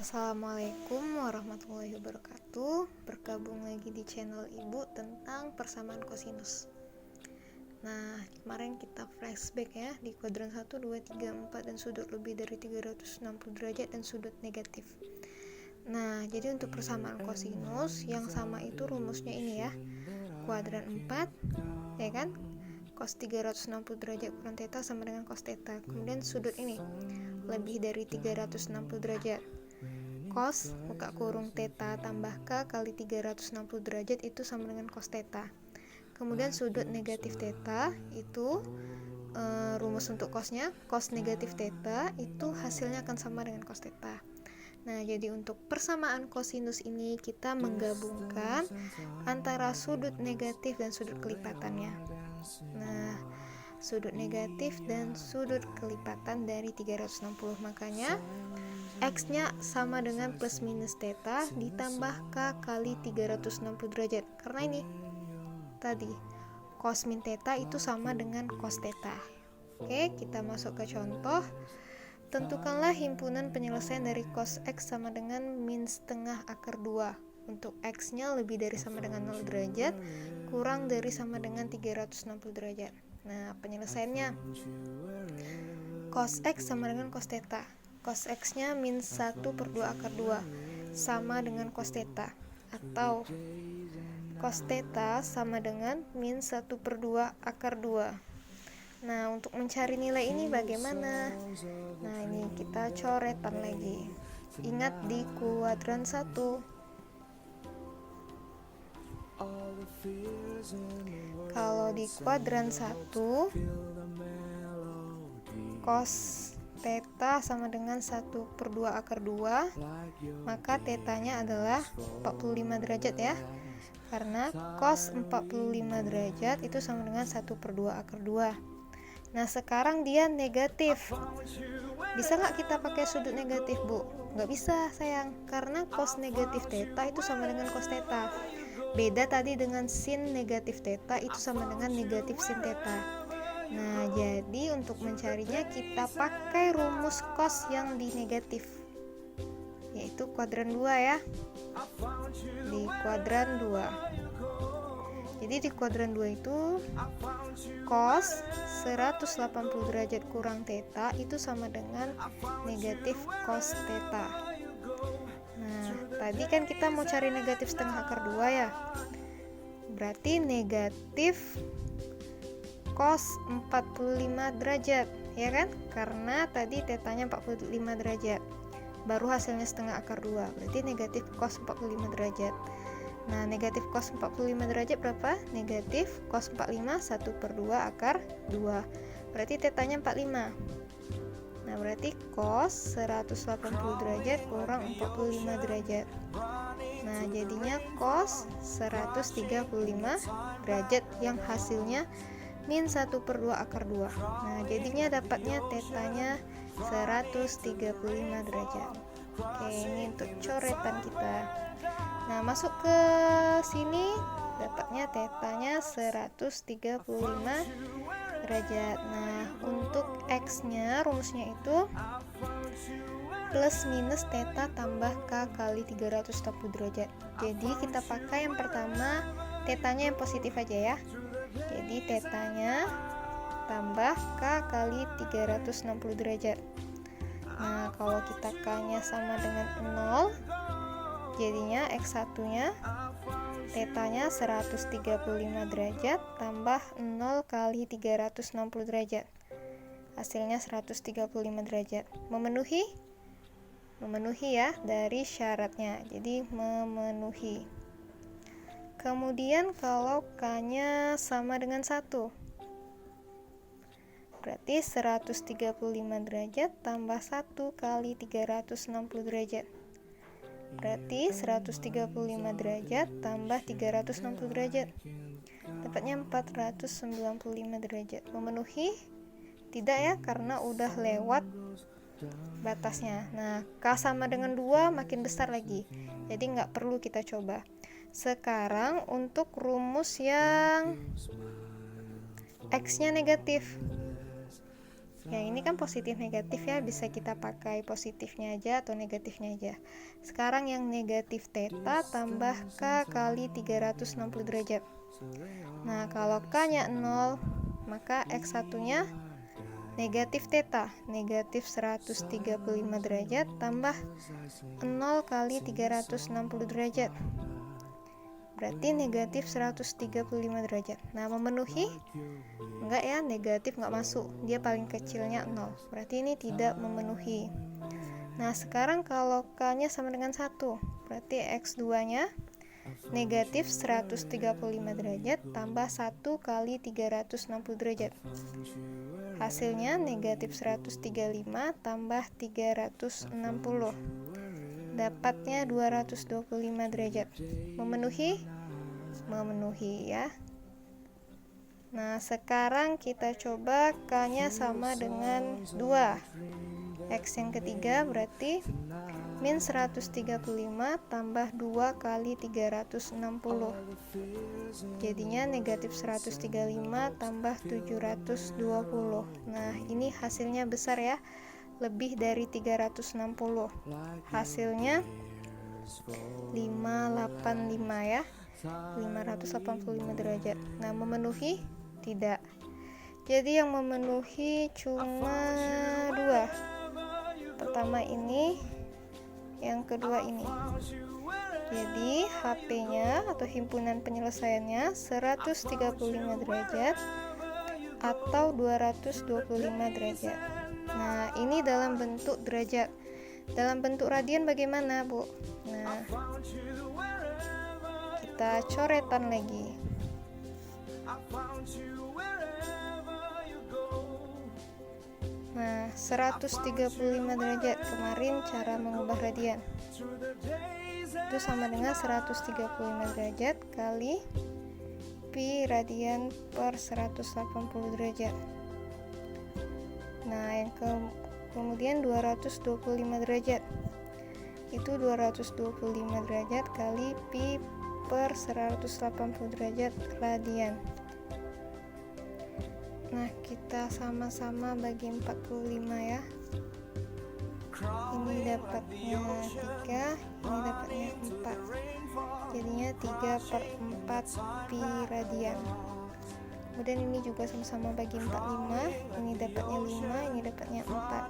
Assalamualaikum warahmatullahi wabarakatuh. Bergabung lagi di channel Ibu tentang persamaan kosinus. Nah, kemarin kita flashback ya di kuadran 1, 2, 3, 4 dan sudut lebih dari 360 derajat dan sudut negatif. Nah, jadi untuk persamaan kosinus yang sama itu rumusnya ini ya. Kuadran 4, ya kan? Cos 360 derajat kurang theta sama dengan cos theta. Kemudian sudut ini lebih dari 360 derajat. Cos buka kurung theta tambah k kali 360 derajat itu sama dengan cos theta. Kemudian sudut negatif theta itu rumus untuk cosnya, cos negatif theta itu hasilnya akan sama dengan cos theta. Nah, jadi untuk persamaan kosinus ini kita menggabungkan antara sudut negatif dan sudut kelipatannya. Nah, sudut negatif dan sudut kelipatan dari 360, makanya X-nya sama dengan plus minus theta ditambah K kali 360 derajat. Karena ini tadi cos min theta itu sama dengan cos theta. Oke, kita masuk ke contoh. Tentukanlah himpunan penyelesaian dari cos X sama dengan min setengah akar 2 untuk X-nya lebih dari sama dengan 0 derajat kurang dari sama dengan 360 derajat. Nah, penyelesaiannya cos X sama dengan cos theta. Cos X-nya min 1/2 akar 2 sama dengan cos theta, atau cos theta sama dengan min 1/2 akar 2. Nah, untuk mencari nilai ini bagaimana? Nah, ini kita coretan lagi. Ingat di kuadran 1. Kalau di kuadran 1, cos theta sama dengan 1/2 akar 2, maka tetanya adalah 45 derajat ya, karena cos 45 derajat itu sama dengan 1/2 akar 2. Nah, sekarang dia negatif. Bisa nggak kita pakai sudut negatif, Bu? Nggak bisa sayang, karena cos negatif theta itu sama dengan cos theta. Beda tadi dengan sin negatif theta itu sama dengan negatif sin theta. Nah, jadi untuk mencarinya kita pakai rumus cos yang di negatif, yaitu kuadran 2 ya. Di kuadran 2. Jadi di kuadran 2 itu cos 180 derajat kurang theta itu sama dengan negatif cos theta. Nah, tadi kan kita mau cari negatif setengah akar 2 ya. Berarti negatif cos 45 derajat, ya kan? Karena tadi tetanya 45 derajat. Baru hasilnya setengah akar 2, berarti negatif cos 45 derajat. Nah, negatif cos 45 derajat berapa? Negatif cos 45 1/2 akar 2. Berarti tetanya 45. Nah, berarti cos 180 derajat kurang 45 derajat. Nah, jadinya cos 135 derajat yang hasilnya min 1/2 akar 2. Nah, jadinya dapatnya tetanya 135 derajat. Oke, ini untuk coretan kita. Nah, masuk ke sini dapatnya tetanya 135 derajat. Nah, untuk X-nya rumusnya itu plus minus theta tambah K kali 360 derajat. Jadi kita pakai yang pertama tetanya yang positif aja ya. Jadi tetanya tambah K kali 360 derajat. Nah, kalau kita K-nya sama dengan 0, jadinya X1 nya tetanya 135 derajat tambah 0 kali 360 derajat. Hasilnya 135 derajat. Memenuhi? Memenuhi ya dari syaratnya. Jadi memenuhi. Kemudian kalau K-nya sama dengan 1, berarti 135 derajat tambah 1 kali 360 derajat. Berarti 135 derajat tambah 360 derajat. Dapatnya 495 derajat. Memenuhi? Tidak ya, karena udah lewat batasnya. Nah, K sama dengan 2 makin besar lagi. Jadi nggak perlu kita coba. Sekarang untuk rumus yang X-nya negatif. Ya ini kan positif negatif ya, bisa kita pakai positifnya aja atau negatifnya aja. Sekarang yang negatif theta tambah K kali 360 derajat. Nah kalau K nya 0, maka X1 nya negatif theta, negatif 135 derajat tambah 0 kali 360 derajat, berarti negatif 135 derajat. Nah memenuhi? Enggak ya, negatif nggak masuk, dia paling kecilnya 0, berarti ini tidak memenuhi. Nah sekarang kalau K nya sama dengan 1, berarti X2 nya negatif 135 derajat tambah 1 kali 360 derajat, hasilnya negatif 135 tambah 360, dapatnya 225 derajat. Memenuhi? Memenuhi ya. Nah sekarang kita coba K nya sama dengan 2, X yang ketiga berarti min 135 tambah 2 kali 360, jadinya negatif 135 tambah 720. Nah ini hasilnya besar ya, lebih dari 360, hasilnya 585 ya, 585 derajat. Nah memenuhi? Tidak. Jadi yang memenuhi cuma 2, pertama ini, yang kedua ini. Jadi HP-nya atau himpunan penyelesaiannya 135 derajat atau 225 derajat. Nah ini dalam bentuk derajat. Dalam bentuk radian bagaimana, Bu? Nah kita coretan lagi. Nah 135 derajat kemarin cara mengubah radian itu sama dengan 135 derajat kali pi radian per 180 derajat. Nah yang kemudian 225 derajat itu 225 derajat kali pi per 180 derajat radian. Nah kita sama-sama bagi 45 ya, ini dapatnya 3, ini dapatnya 4, jadinya 3/4 pi radian. Kemudian ini juga sama-sama bagi 45, ini dapatnya 5, ini dapatnya 4,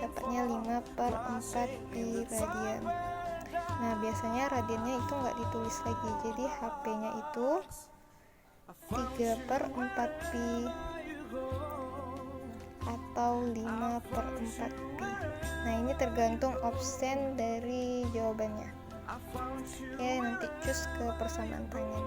dapatnya 5/4 pi radian. Nah biasanya radiannya itu nggak ditulis lagi, jadi HP nya itu 3/4 pi atau 5/4 pi. Nah ini tergantung option dari jawabannya. Oke nanti cus ke persamaan tangan.